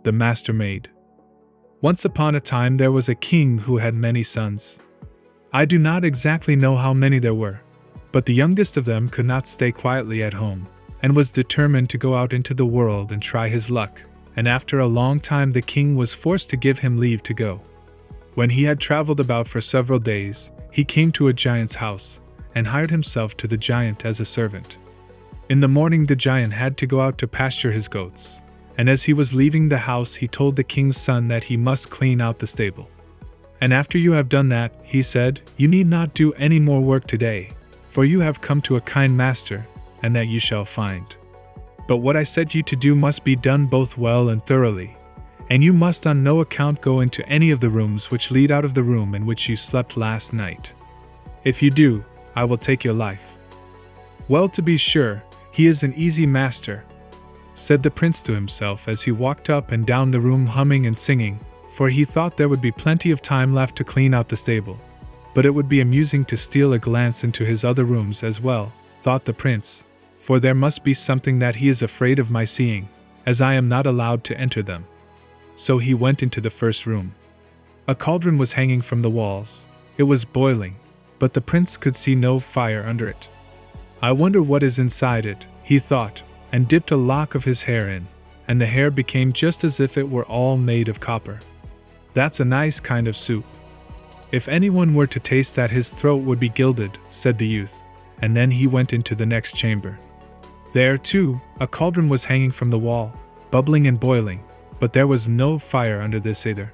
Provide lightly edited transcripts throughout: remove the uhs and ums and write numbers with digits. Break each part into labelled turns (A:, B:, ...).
A: The Master Maid. Once upon a time there was a king who had many sons. I do not exactly know how many there were, but the youngest of them could not stay quietly at home, and was determined to go out into the world and try his luck, and after a long time the king was forced to give him leave to go. When he had traveled about for several days, he came to a giant's house, and hired himself to the giant as a servant. In the morning the giant had to go out to pasture his goats, and as he was leaving the house he told the king's son that he must clean out the stable. And after you have done that, he said, you need not do any more work today, for you have come to a kind master, and that you shall find. But what I set you to do must be done both well and thoroughly, and you must on no account go into any of the rooms which lead out of the room in which you slept last night. If you do, I will take your life. Well, to be sure, he is an easy master, said the prince to himself as he walked up and down the room humming and singing, for he thought there would be plenty of time left to clean out the stable. But it would be amusing to steal a glance into his other rooms as well, thought the prince, for there must be something that he is afraid of my seeing, as I am not allowed to enter them. So he went into the first room. A cauldron was hanging from the walls. It was boiling, but the prince could see no fire under it. I wonder what is inside it, he thought, and dipped a lock of his hair in, and the hair became just as if it were all made of copper. That's a nice kind of soup. If anyone were to taste that his throat would be gilded, said the youth, and then he went into the next chamber. There, too, a cauldron was hanging from the wall, bubbling and boiling, but there was no fire under this either.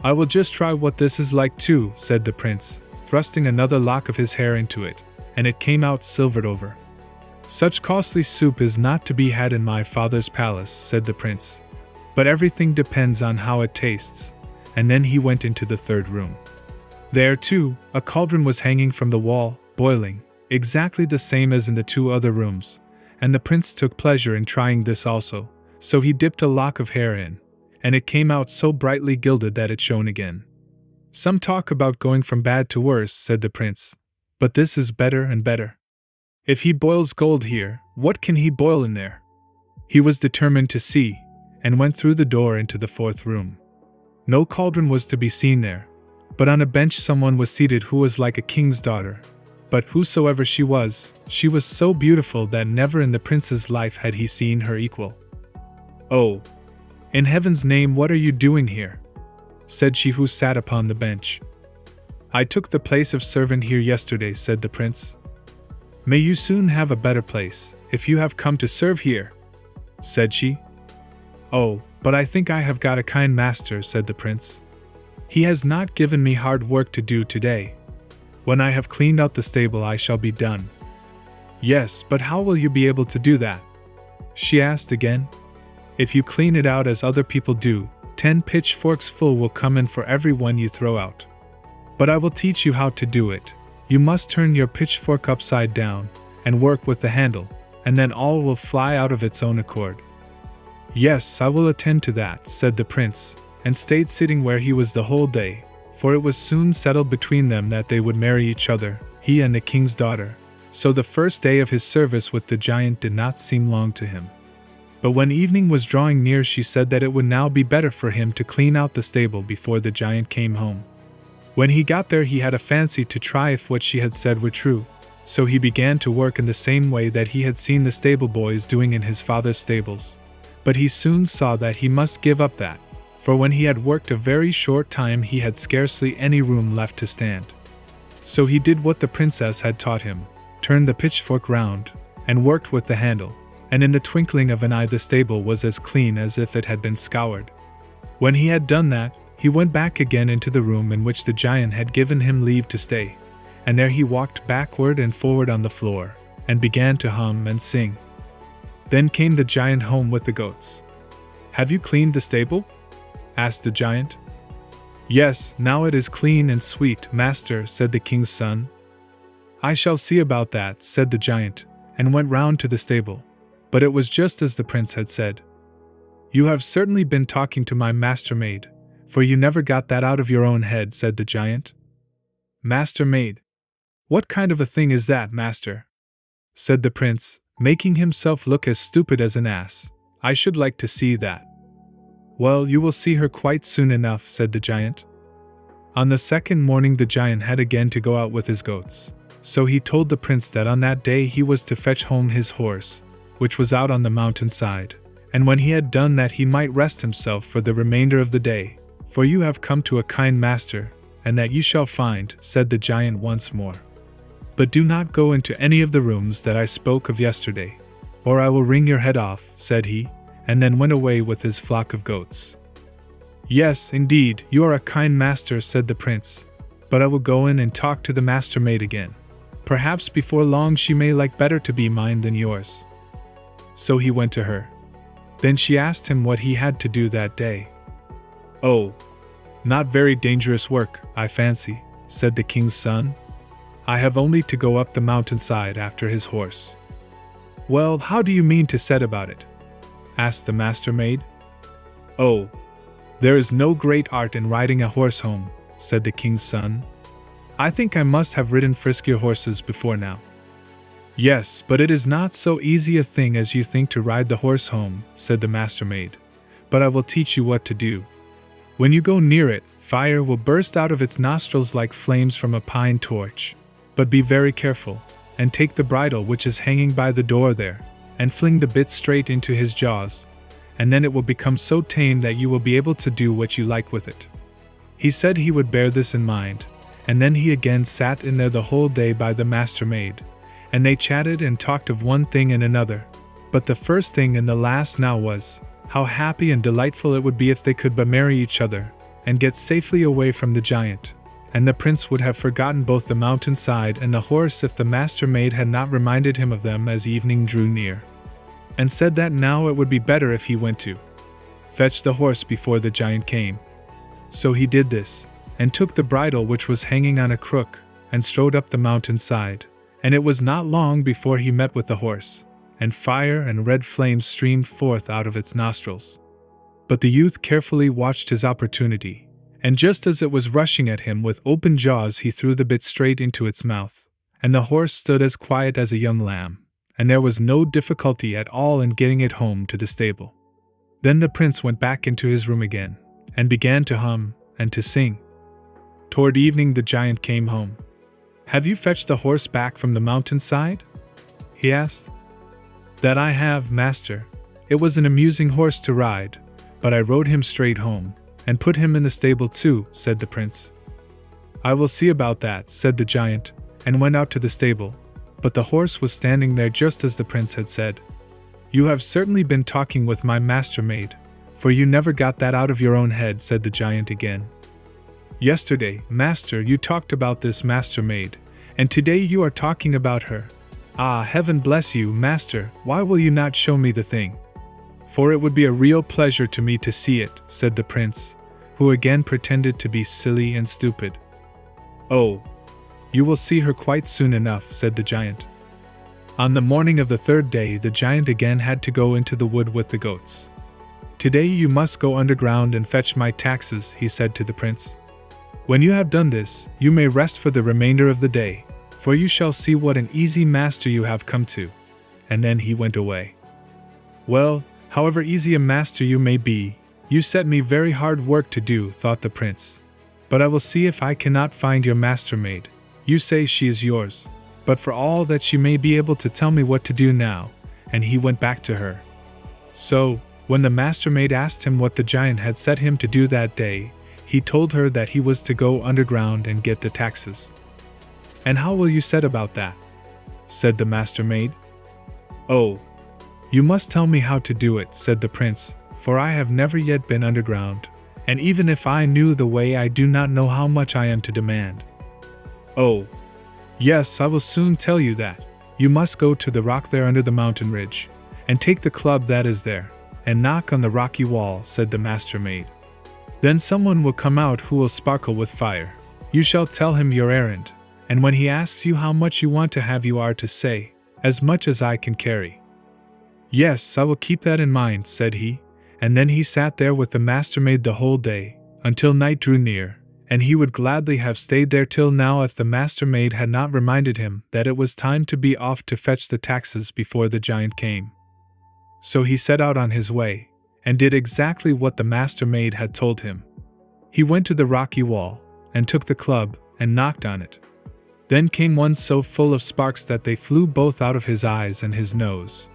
A: I will just try what this is like too, said the prince, thrusting another lock of his hair into it, and it came out silvered over. Such costly soup is not to be had in my father's palace, said the prince. But everything depends on how it tastes. And then he went into the third room. There, too, a cauldron was hanging from the wall, boiling, exactly the same as in the two other rooms, and the prince took pleasure in trying this also, so he dipped a lock of hair in, and it came out so brightly gilded that it shone again. Some talk about going from bad to worse, said the prince, but this is better and better. If he boils gold here, what can he boil in there? He was determined to see, and went through the door into the fourth room. No cauldron was to be seen there, but on a bench someone was seated who was like a king's daughter. But whosoever she was so beautiful that never in the prince's life had he seen her equal. Oh, in heaven's name, what are you doing here? Said she who sat upon the bench. I took the place of servant here yesterday, said the prince. May you soon have a better place, if you have come to serve here, said she. Oh, but I think I have got a kind master, said the prince. He has not given me hard work to do today. When I have cleaned out the stable I shall be done. Yes, but how will you be able to do that? She asked again. If you clean it out as other people do, 10 pitchforks full will come in for every one you throw out. But I will teach you how to do it. You must turn your pitchfork upside down, and work with the handle, and then all will fly out of its own accord. Yes, I will attend to that, said the prince, and stayed sitting where he was the whole day, for it was soon settled between them that they would marry each other, he and the king's daughter. So the first day of his service with the giant did not seem long to him. But when evening was drawing near she said that it would now be better for him to clean out the stable before the giant came home. When he got there he had a fancy to try if what she had said were true, so he began to work in the same way that he had seen the stable boys doing in his father's stables. But he soon saw that he must give up that, for when he had worked a very short time he had scarcely any room left to stand. So he did what the princess had taught him, turned the pitchfork round, and worked with the handle, and in the twinkling of an eye the stable was as clean as if it had been scoured. When he had done that, he went back again into the room in which the giant had given him leave to stay, and there he walked backward and forward on the floor, and began to hum and sing. Then came the giant home with the goats. Have you cleaned the stable? Asked the giant. Yes, now it is clean and sweet, master, said the king's son. I shall see about that, said the giant, and went round to the stable. But it was just as the prince had said. You have certainly been talking to my master maid, for you never got that out of your own head, said the giant. Master maid? What kind of a thing is that, master? Said the prince, making himself look as stupid as an ass. I should like to see that. Well, you will see her quite soon enough, said the giant. On the second morning the giant had again to go out with his goats. So he told the prince that on that day he was to fetch home his horse, which was out on the mountainside, and when he had done that he might rest himself for the remainder of the day, for you have come to a kind master, and that you shall find, said the giant once more. But do not go into any of the rooms that I spoke of yesterday, or I will wring your head off, said he, and then went away with his flock of goats. Yes, indeed, you are a kind master, said the prince, but I will go in and talk to the Master Maid again. Perhaps before long she may like better to be mine than yours. So he went to her. Then she asked him what he had to do that day. Oh, not very dangerous work, I fancy, said the king's son. I have only to go up the mountainside after his horse. Well, how do you mean to set about it? Asked the Master Maid. Oh, there is no great art in riding a horse home, said the king's son. I think I must have ridden friskier horses before now. Yes, but it is not so easy a thing as you think to ride the horse home, said the Master Maid. But I will teach you what to do. When you go near it, fire will burst out of its nostrils like flames from a pine torch. But be very careful, and take the bridle which is hanging by the door there, and fling the bit straight into his jaws, and then it will become so tame that you will be able to do what you like with it. He said he would bear this in mind, and then he again sat in there the whole day by the Master Maid, and they chatted and talked of one thing and another. But the first thing and the last now was, how happy and delightful it would be if they could but marry each other, and get safely away from the giant. And the prince would have forgotten both the mountainside and the horse if the Master Maid had not reminded him of them as evening drew near, and said that now it would be better if he went to fetch the horse before the giant came. So he did this, and took the bridle which was hanging on a crook, and strode up the mountainside, and it was not long before he met with the horse, and fire and red flames streamed forth out of its nostrils. But the youth carefully watched his opportunity, and just as it was rushing at him with open jaws he threw the bit straight into its mouth, and the horse stood as quiet as a young lamb, and there was no difficulty at all in getting it home to the stable. Then the prince went back into his room again, and began to hum and to sing. Toward evening the giant came home. Have you fetched the horse back from the mountainside? He asked. That I have, master. It was an amusing horse to ride, but I rode him straight home, and put him in the stable too, said the prince. I will see about that, said the giant, and went out to the stable, but the horse was standing there just as the prince had said. You have certainly been talking with my Master Maid, for you never got that out of your own head, said the giant again. Yesterday, master, you talked about this Master Maid, and today you are talking about her. Ah, heaven bless you, master, why will you not show me the thing? For it would be a real pleasure to me to see it, said the prince, who again pretended to be silly and stupid. Oh, you will see her quite soon enough, said the giant. On the morning of the third day, the giant again had to go into the wood with the goats. Today you must go underground and fetch my taxes, he said to the prince. When you have done this, you may rest for the remainder of the day, for you shall see what an easy master you have come to. And then he went away. Well, however easy a master you may be, you set me very hard work to do, thought the prince. But I will see if I cannot find your Master Maid. You say she is yours, but for all that she may be able to tell me what to do now, and he went back to her. So, when the Master Maid asked him what the giant had set him to do that day, he told her that he was to go underground and get the taxes. And how will you set about that? Said the Master Maid. Oh, you must tell me how to do it, said the prince, for I have never yet been underground, and even if I knew the way I do not know how much I am to demand. Oh, yes, I will soon tell you that. You must go to the rock there under the mountain ridge, and take the club that is there, and knock on the rocky wall, said the Master Maid. Then someone will come out who will sparkle with fire. You shall tell him your errand, and when he asks you how much you want to have, you are to say, as much as I can carry. Yes, I will keep that in mind, said he, and then he sat there with the Master Maid the whole day, until night drew near, and he would gladly have stayed there till now if the Master Maid had not reminded him that it was time to be off to fetch the taxes before the giant came. So he set out on his way, and did exactly what the Master Maid had told him. He went to the rocky wall, and took the club, and knocked on it. Then came one so full of sparks that they flew both out of his eyes and his nose.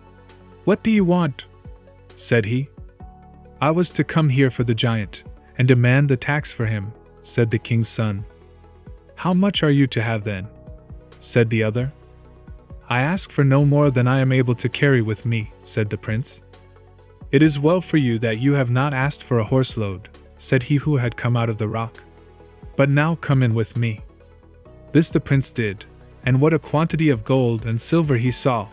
A: "What do you want?" said he. "I was to come here for the giant, and demand the tax for him," said the king's son. "How much are you to have then?" said the other. "I ask for no more than I am able to carry with me," said the prince. "It is well for you that you have not asked for a horse load," said he who had come out of the rock. "But now come in with me." This the prince did, and what a quantity of gold and silver he saw!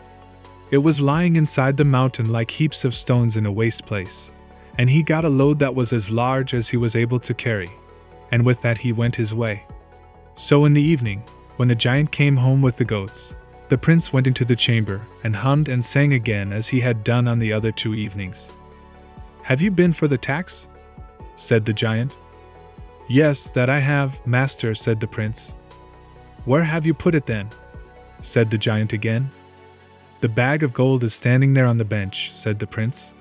A: It was lying inside the mountain like heaps of stones in a waste place, and he got a load that was as large as he was able to carry, and with that he went his way. So in the evening, when the giant came home with the goats, the prince went into the chamber and hummed and sang again as he had done on the other 2 evenings. "Have you been for the tax?" said the giant. "Yes, that I have, master," said the prince. "Where have you put it then?" said the giant again. "The bag of gold is standing there on the bench," said the prince.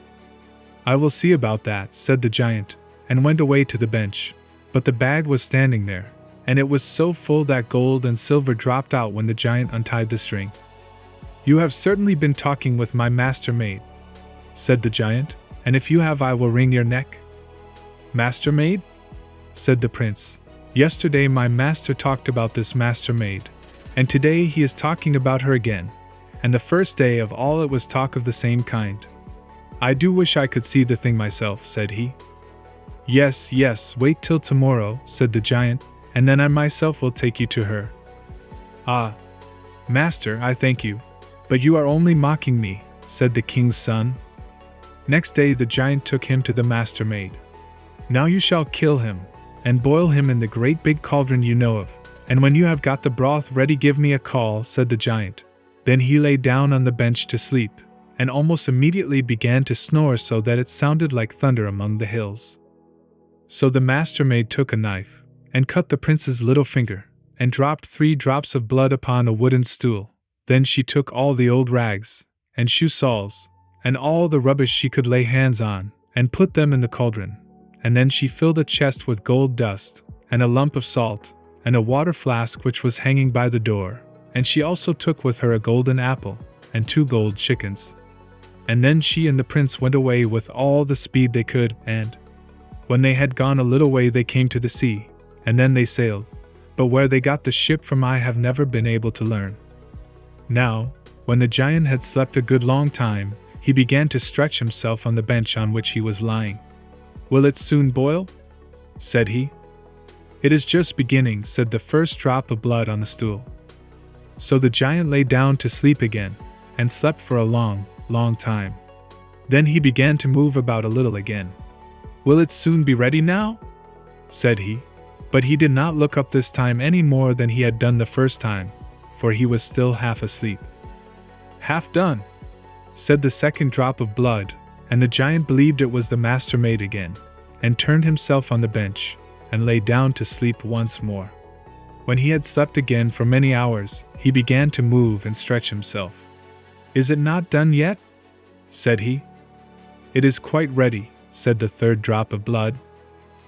A: "I will see about that," said the giant, and went away to the bench, but the bag was standing there, and it was so full that gold and silver dropped out when the giant untied the string. "You have certainly been talking with my Master Maid," said the giant, "and if you have I will wring your neck." "Master Maid?" said the prince. "Yesterday my master talked about this Master Maid, and today he is talking about her again, and the first day of all it was talk of the same kind. I do wish I could see the thing myself," said he. "Yes, yes, wait till tomorrow," said the giant, "and then I myself will take you to her." "Ah, master, I thank you, but you are only mocking me," said the king's son. Next day the giant took him to the Master Maid. "Now you shall kill him, and boil him in the great big cauldron you know of, and when you have got the broth ready give me a call," said the giant. Then he lay down on the bench to sleep, and almost immediately began to snore so that it sounded like thunder among the hills. So the Master Maid took a knife, and cut the prince's little finger, and dropped 3 drops of blood upon a wooden stool. Then she took all the old rags, and shoe soles, and all the rubbish she could lay hands on, and put them in the cauldron. And then she filled a chest with gold dust, and a lump of salt, and a water flask which was hanging by the door, and she also took with her a golden apple, and 2 gold chickens. And then she and the prince went away with all the speed they could, and when they had gone a little way they came to the sea, and then they sailed, but where they got the ship from I have never been able to learn. Now, when the giant had slept a good long time, he began to stretch himself on the bench on which he was lying. "Will it soon boil?" said he. "It is just beginning," said the first drop of blood on the stool. So the giant lay down to sleep again, and slept for a long, long time. Then he began to move about a little again. "Will it soon be ready now?" said he. But he did not look up this time any more than he had done the first time, for he was still half asleep. "Half done," said the second drop of blood, and the giant believed it was the Master Maid again, and turned himself on the bench, and lay down to sleep once more. When he had slept again for many hours, he began to move and stretch himself. "Is it not done yet?" said he. "It is quite ready," said the third drop of blood.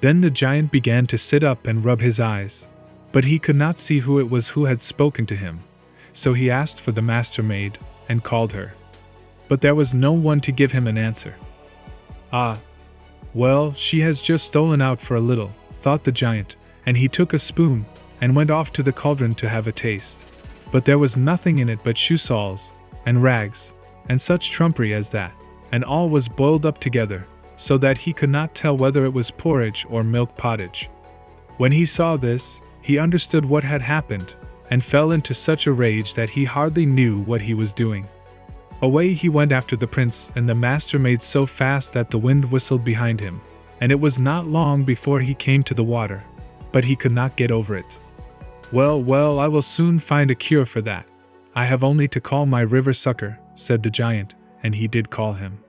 A: Then the giant began to sit up and rub his eyes, but he could not see who it was who had spoken to him, so he asked for the Master Maid, and called her. But there was no one to give him an answer. "Ah, well, she has just stolen out for a little," thought the giant, and he took a spoon, and went off to the cauldron to have a taste. But there was nothing in it but shoe soles, and rags, and such trumpery as that, and all was boiled up together, so that he could not tell whether it was porridge or milk pottage. When he saw this, he understood what had happened, and fell into such a rage that he hardly knew what he was doing. Away he went after the prince and the Master Maid so fast that the wind whistled behind him, and it was not long before he came to the water, but he could not get over it. "Well, well, I will soon find a cure for that. I have only to call my river sucker," said the giant, and he did call him.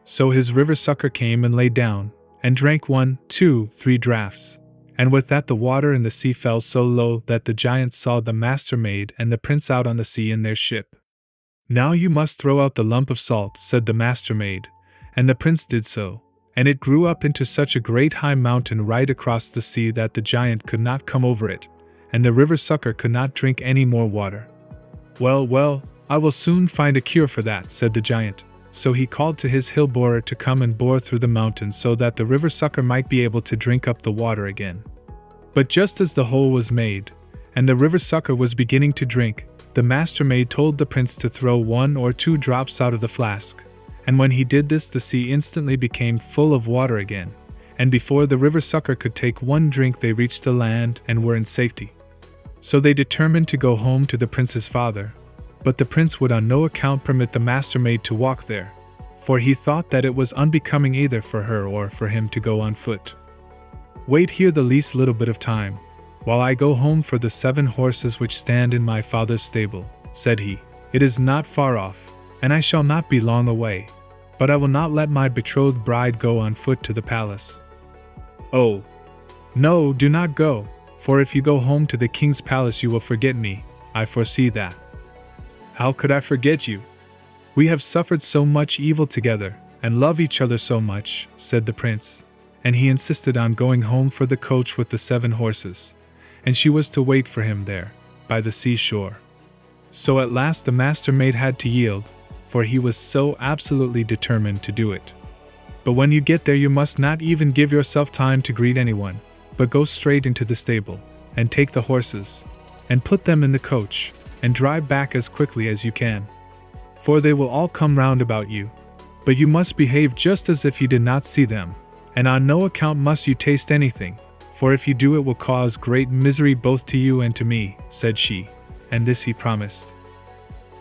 A: So his river sucker came and lay down, and drank 1, 2, 3 draughts, and with that the water in the sea fell so low that the giant saw the Master Maid and the prince out on the sea in their ship. "Now you must throw out the lump of salt," said the Master Maid, and the prince did so, and it grew up into such a great high mountain right across the sea that the giant could not come over it, and the river sucker could not drink any more water. "Well, well, I will soon find a cure for that," said the giant. So he called to his hill borer to come and bore through the mountain so that the river sucker might be able to drink up the water again. But just as the hole was made, and the river sucker was beginning to drink, the Master Maid told the prince to throw 1 or 2 drops out of the flask, and when he did this the sea instantly became full of water again, and before the river sucker could take 1 drink they reached the land and were in safety. So they determined to go home to the prince's father, but the prince would on no account permit the Master Maid to walk there, for he thought that it was unbecoming either for her or for him to go on foot. "Wait here the least little bit of time, while I go home for the 7 horses which stand in my father's stable," said he. "It is not far off, and I shall not be long away, but I will not let my betrothed bride go on foot to the palace." "Oh, no, do not go, for if you go home to the king's palace you will forget me, I foresee that." "How could I forget you? We have suffered so much evil together, and love each other so much," said the prince, and he insisted on going home for the coach with the 7 horses, and she was to wait for him there, by the seashore. So at last the Master Maid had to yield, for he was so absolutely determined to do it. "But when you get there you must not even give yourself time to greet anyone, but go straight into the stable, and take the horses, and put them in the coach, and drive back as quickly as you can. For they will all come round about you, but you must behave just as if you did not see them, and on no account must you taste anything, for if you do it will cause great misery both to you and to me," said she, and this he promised.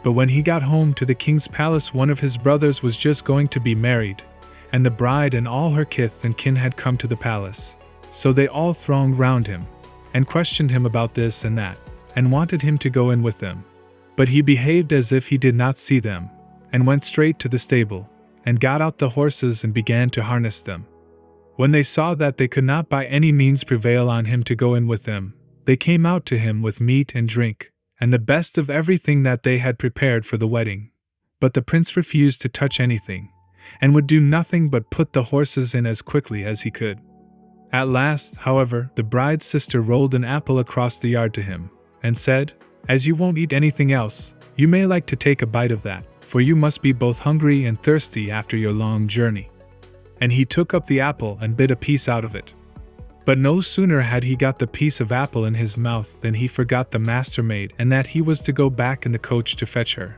A: But when he got home to the king's palace one of his brothers was just going to be married, and the bride and all her kith and kin had come to the palace, so they all thronged round him, and questioned him about this and that, and wanted him to go in with them. But he behaved as if he did not see them, and went straight to the stable, and got out the horses and began to harness them. When they saw that they could not by any means prevail on him to go in with them, they came out to him with meat and drink, and the best of everything that they had prepared for the wedding. But the prince refused to touch anything, and would do nothing but put the horses in as quickly as he could. At last, however, the bride's sister rolled an apple across the yard to him, and said, "As you won't eat anything else, you may like to take a bite of that, for you must be both hungry and thirsty after your long journey." And he took up the apple and bit a piece out of it. But no sooner had he got the piece of apple in his mouth than he forgot the Master Maid and that he was to go back in the coach to fetch her.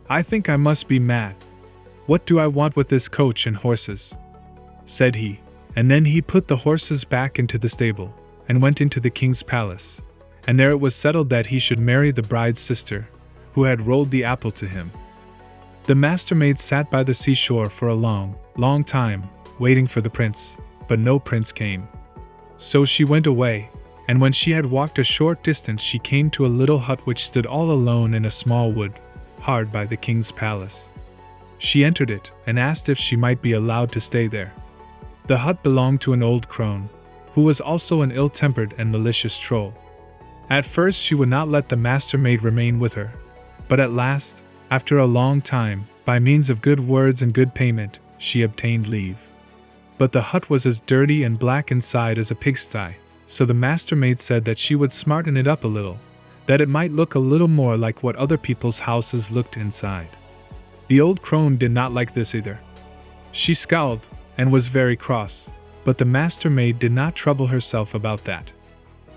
A: "I think I must be mad. What do I want with this coach and horses?" said he, and then he put the horses back into the stable, and went into the king's palace. And there it was settled that he should marry the bride's sister, who had rolled the apple to him. The Master Maid sat by the seashore for a long, long time, waiting for the prince, but no prince came. So she went away, and when she had walked a short distance she came to a little hut which stood all alone in a small wood, hard by the king's palace. She entered it, and asked if she might be allowed to stay there. The hut belonged to an old crone, who was also an ill-tempered and malicious troll. At first she would not let the Master Maid remain with her, but at last, after a long time, by means of good words and good payment, she obtained leave. But the hut was as dirty and black inside as a pigsty, so the Master Maid said that she would smarten it up a little, that it might look a little more like what other people's houses looked inside. The old crone did not like this either. She scowled, and was very cross, but the Master Maid did not trouble herself about that.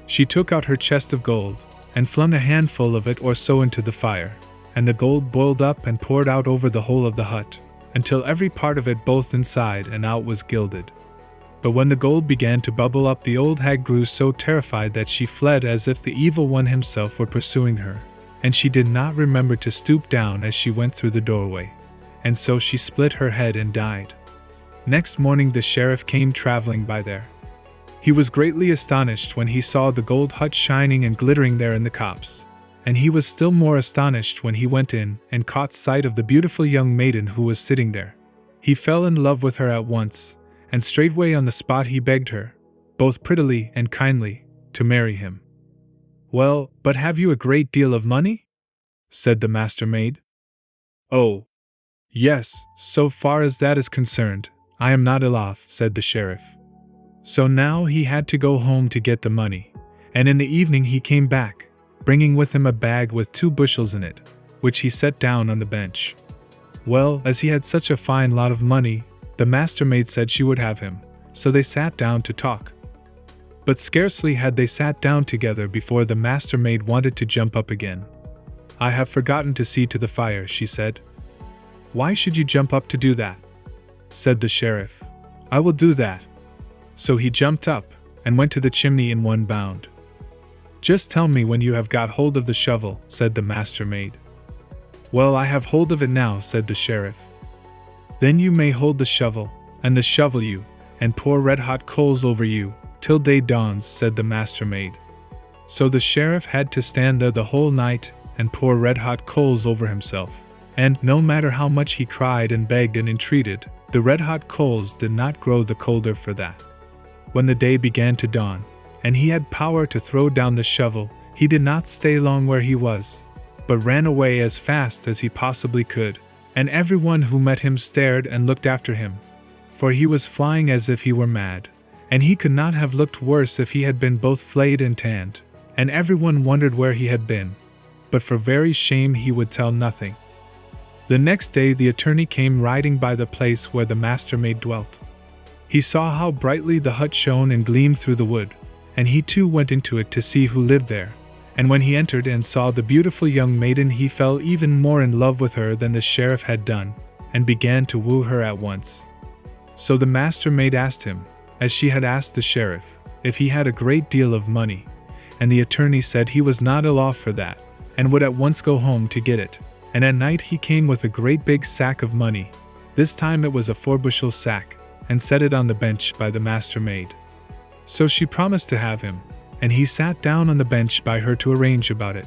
A: She took out her chest of gold, and flung a handful of it or so into the fire, and the gold boiled up and poured out over the whole of the hut, until every part of it both inside and out was gilded. But when the gold began to bubble up the old hag grew so terrified that she fled as if the evil one himself were pursuing her, and she did not remember to stoop down as she went through the doorway, and so she split her head and died. Next morning the sheriff came traveling by there. He was greatly astonished when he saw the gold hut shining and glittering there in the copse, and he was still more astonished when he went in and caught sight of the beautiful young maiden who was sitting there. He fell in love with her at once, and straightway on the spot he begged her, both prettily and kindly, to marry him. "Well, but have you a great deal of money?" said the Master Maid. "Oh, yes, so far as that is concerned, "I am not off," said the sheriff. So now he had to go home to get the money, and in the evening he came back, bringing with him a bag with 2 bushels in it, which he set down on the bench. Well, as he had such a fine lot of money, the Master Maid said she would have him, so they sat down to talk. But scarcely had they sat down together before the Master Maid wanted to jump up again. "I have forgotten to see to the fire," she said. "Why should you jump up to do that?" said the sheriff. "I will do that." So he jumped up and went to the chimney in one bound. "Just tell me when you have got hold of the shovel," said the Master Maid. "Well, I have hold of it now," said the sheriff. "Then you may hold the shovel, and the shovel you, and pour red-hot coals over you, till day dawns," said the Master Maid. So the sheriff had to stand there the whole night and pour red-hot coals over himself, and no matter how much he cried and begged and entreated, the red-hot coals did not grow the colder for that. When the day began to dawn, and he had power to throw down the shovel, he did not stay long where he was, but ran away as fast as he possibly could, and everyone who met him stared and looked after him, for he was flying as if he were mad, and he could not have looked worse if he had been both flayed and tanned, and everyone wondered where he had been, but for very shame he would tell nothing. The next day the attorney came riding by the place where the Master Maid dwelt. He saw how brightly the hut shone and gleamed through the wood, and he too went into it to see who lived there, and when he entered and saw the beautiful young maiden he fell even more in love with her than the sheriff had done, and began to woo her at once. So the Master Maid asked him, as she had asked the sheriff, if he had a great deal of money, and the attorney said he was not aloft for that, and would at once go home to get it, and at night he came with a great big sack of money. This time it was a 4-bushel sack, and set it on the bench by the Master Maid. So she promised to have him, and he sat down on the bench by her to arrange about it.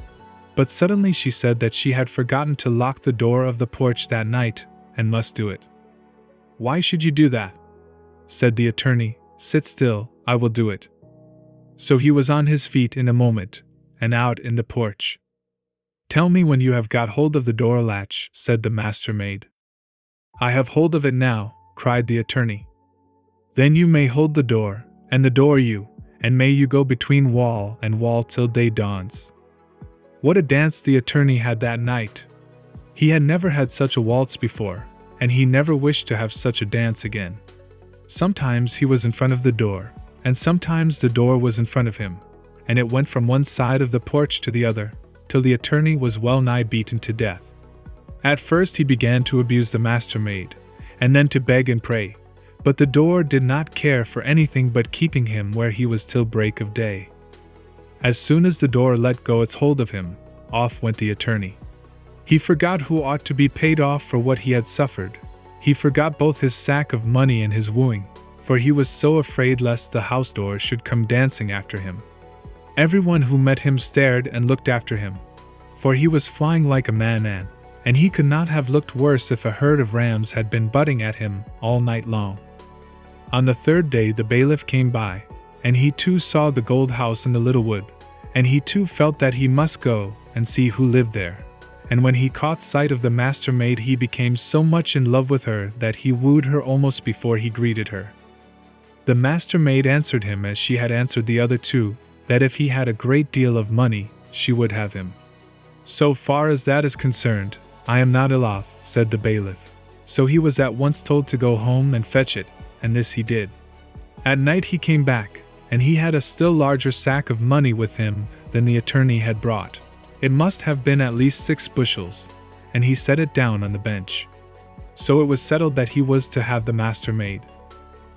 A: But suddenly she said that she had forgotten to lock the door of the porch that night, and must do it. "Why should you do that?" said the attorney. "Sit still, I will do it." So he was on his feet in a moment, and out in the porch. "Tell me when you have got hold of the door latch," said the Master Maid. "I have hold of it now," cried the attorney. "Then you may hold the door, and the door you, and may you go between wall and wall till day dawns." What a dance the attorney had that night! He had never had such a waltz before, and he never wished to have such a dance again. Sometimes he was in front of the door, and sometimes the door was in front of him, and it went from one side of the porch to the other, till the attorney was well nigh beaten to death. At first he began to abuse the Master Maid, and then to beg and pray, but the door did not care for anything but keeping him where he was till break of day. As soon as the door let go its hold of him, off went the attorney. He forgot who ought to be paid off for what he had suffered. He forgot both his sack of money and his wooing, for he was so afraid lest the house door should come dancing after him. Everyone who met him stared and looked after him, for he was flying like a madman, and he could not have looked worse if a herd of rams had been butting at him all night long. On the 3rd day the bailiff came by, and he too saw the gold house in the little wood, and he too felt that he must go and see who lived there. And when he caught sight of the Master Maid he became so much in love with her that he wooed her almost before he greeted her. The Master Maid answered him as she had answered the other two, that if he had a great deal of money, she would have him. "So far as that is concerned, I am not aloft," said the bailiff. So he was at once told to go home and fetch it, and this he did. At night he came back, and he had a still larger sack of money with him than the attorney had brought. It must have been at least 6 bushels, and he set it down on the bench. So it was settled that he was to have the Master Maid.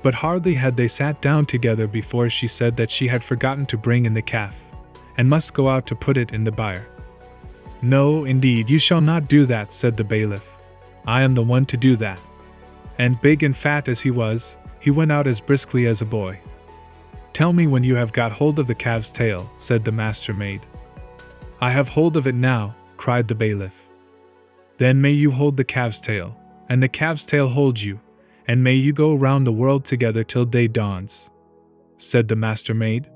A: But hardly had they sat down together before she said that she had forgotten to bring in the calf, and must go out to put it in the byre. "No, indeed, you shall not do that," said the bailiff. "I am the one to do that." And big and fat as he was, he went out as briskly as a boy. "Tell me when you have got hold of the calf's tail," said the Master Maid. "I have hold of it now," cried the bailiff. "Then may you hold the calf's tail, and the calf's tail hold you, and may you go round the world together till day dawns," said the Master Maid.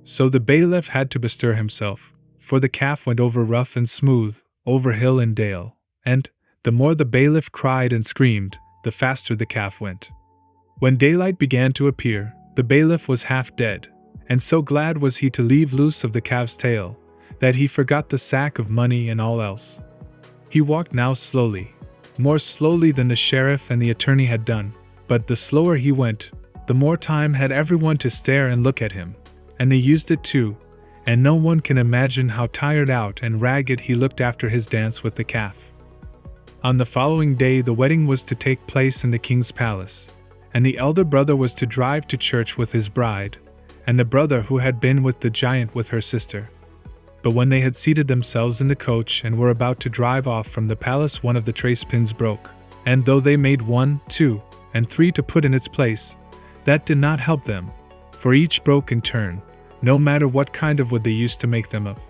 A: So the bailiff had to bestir himself, for the calf went over rough and smooth, over hill and dale, and, the more the bailiff cried and screamed, the faster the calf went. When daylight began to appear, the bailiff was half dead, and so glad was he to leave loose of the calf's tail, that he forgot the sack of money and all else. He walked now slowly, more slowly than the sheriff and the attorney had done, but the slower he went, the more time had everyone to stare and look at him, and they used it too, and no one can imagine how tired out and ragged he looked after his dance with the calf. On the following day the wedding was to take place in the king's palace, and the elder brother was to drive to church with his bride, and the brother who had been with the giant with her sister. But when they had seated themselves in the coach and were about to drive off from the palace, one of the trace pins broke, and though they made 1, 2, and 3 to put in its place, that did not help them, for each broke in turn, no matter what kind of wood they used to make them of.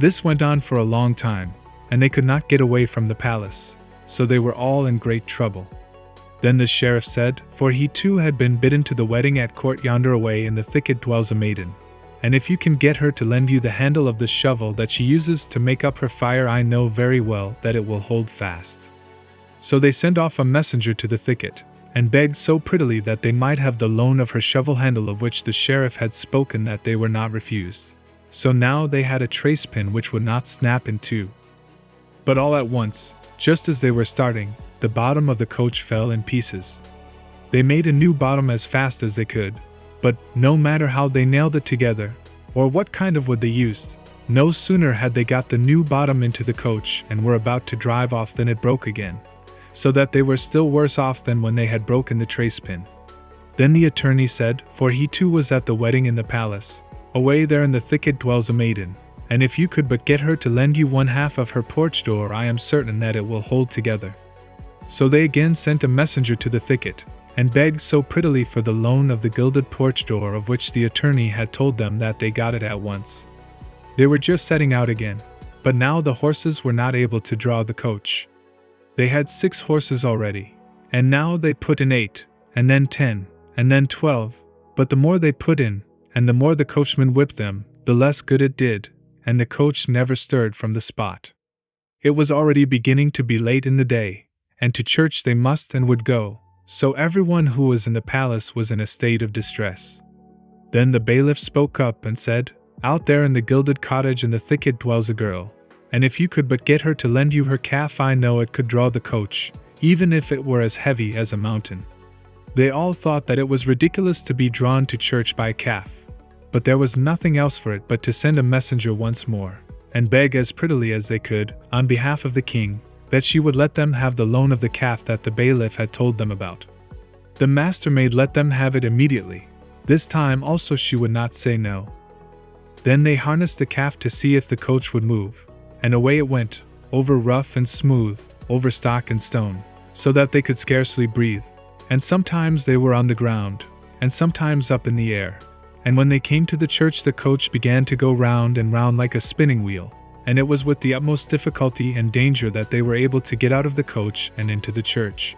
A: This went on for a long time, and they could not get away from the palace, so they were all in great trouble. Then the sheriff said, for he too had been bidden to the wedding at court, yonder away in the thicket dwells a maiden, and if you can get her to lend you the handle of the shovel that she uses to make up her fire, I know very well that it will hold fast. So they sent off a messenger to the thicket, and begged so prettily that they might have the loan of her shovel handle, of which the sheriff had spoken, that they were not refused. So now they had a trace pin which would not snap in two. But all at once, just as they were starting, the bottom of the coach fell in pieces. They made a new bottom as fast as they could, but no matter how they nailed it together, or what kind of wood they used, no sooner had they got the new bottom into the coach and were about to drive off than it broke again, so that they were still worse off than when they had broken the trace pin. Then the attorney said, for he too was at the wedding in the palace, away there in the thicket dwells a maiden, and if you could but get her to lend you 1/2 of her porch door, I am certain that it will hold together. So they again sent a messenger to the thicket, and begged so prettily for the loan of the gilded porch door, of which the attorney had told them, that they got it at once. They were just setting out again, but now the horses were not able to draw the coach. They had 6 horses already, and now they put in 8, and then 10, and then 12, but the more they put in, and the more the coachman whipped them, the less good it did, and the coach never stirred from the spot. It was already beginning to be late in the day, and to church they must and would go, so everyone who was in the palace was in a state of distress. Then the bailiff spoke up and said, out there in the gilded cottage in the thicket dwells a girl, and if you could but get her to lend you her calf, I know it could draw the coach, even if it were as heavy as a mountain. They all thought that it was ridiculous to be drawn to church by a calf, but there was nothing else for it but to send a messenger once more, and beg as prettily as they could, on behalf of the king, that she would let them have the loan of the calf that the bailiff had told them about. The Master Maid let them have it immediately. This time also she would not say no. Then they harnessed the calf to see if the coach would move, and away it went, over rough and smooth, over stock and stone, so that they could scarcely breathe, and sometimes they were on the ground, and sometimes up in the air. And when they came to the church, the coach began to go round and round like a spinning wheel, and it was with the utmost difficulty and danger that they were able to get out of the coach and into the church.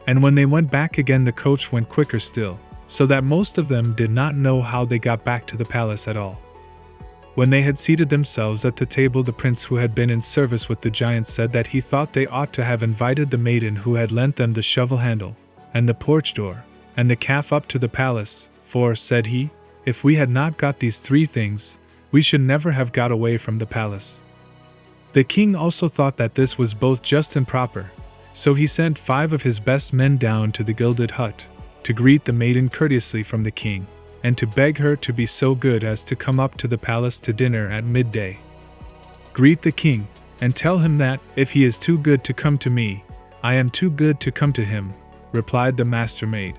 A: And when they went back again, the coach went quicker still, so that most of them did not know how they got back to the palace at all. When they had seated themselves at the table, the prince who had been in service with the giant said that he thought they ought to have invited the maiden who had lent them the shovel handle, and the porch door, and the calf up to the palace, for, said he, if we had not got these 3 things, we should never have got away from the palace. The king also thought that this was both just and proper, so he sent 5 of his best men down to the gilded hut, to greet the maiden courteously from the king, and to beg her to be so good as to come up to the palace to dinner at midday. Greet the king, and tell him that, if he is too good to come to me, I am too good to come to him, replied the Master Maid.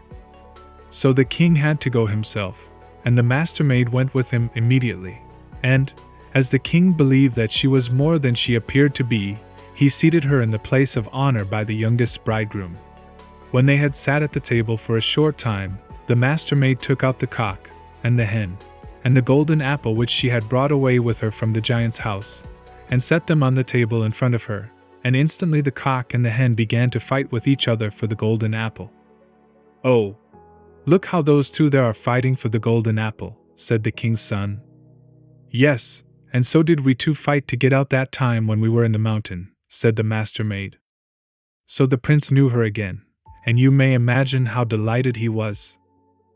A: So the king had to go himself, and the Master Maid went with him immediately. And, as the king believed that she was more than she appeared to be, he seated her in the place of honor by the youngest bridegroom. When they had sat at the table for a short time, the Master Maid took out the cock, and the hen, and the golden apple which she had brought away with her from the giant's house, and set them on the table in front of her, and instantly the cock and the hen began to fight with each other for the golden apple. "Oh, look how those 2 there are fighting for the golden apple," said the king's son. "Yes, and so did we 2 fight to get out that time when we were in the mountain," said the Master Maid. So the prince knew her again, and you may imagine how delighted he was.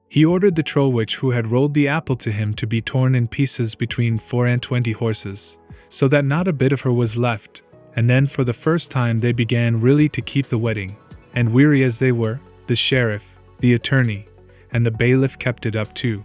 A: He ordered the troll witch who had rolled the apple to him to be torn in pieces between 24 horses, so that not a bit of her was left, and then for the first time they began really to keep the wedding, and weary as they were, the sheriff, the attorney, and the bailiff kept it up too.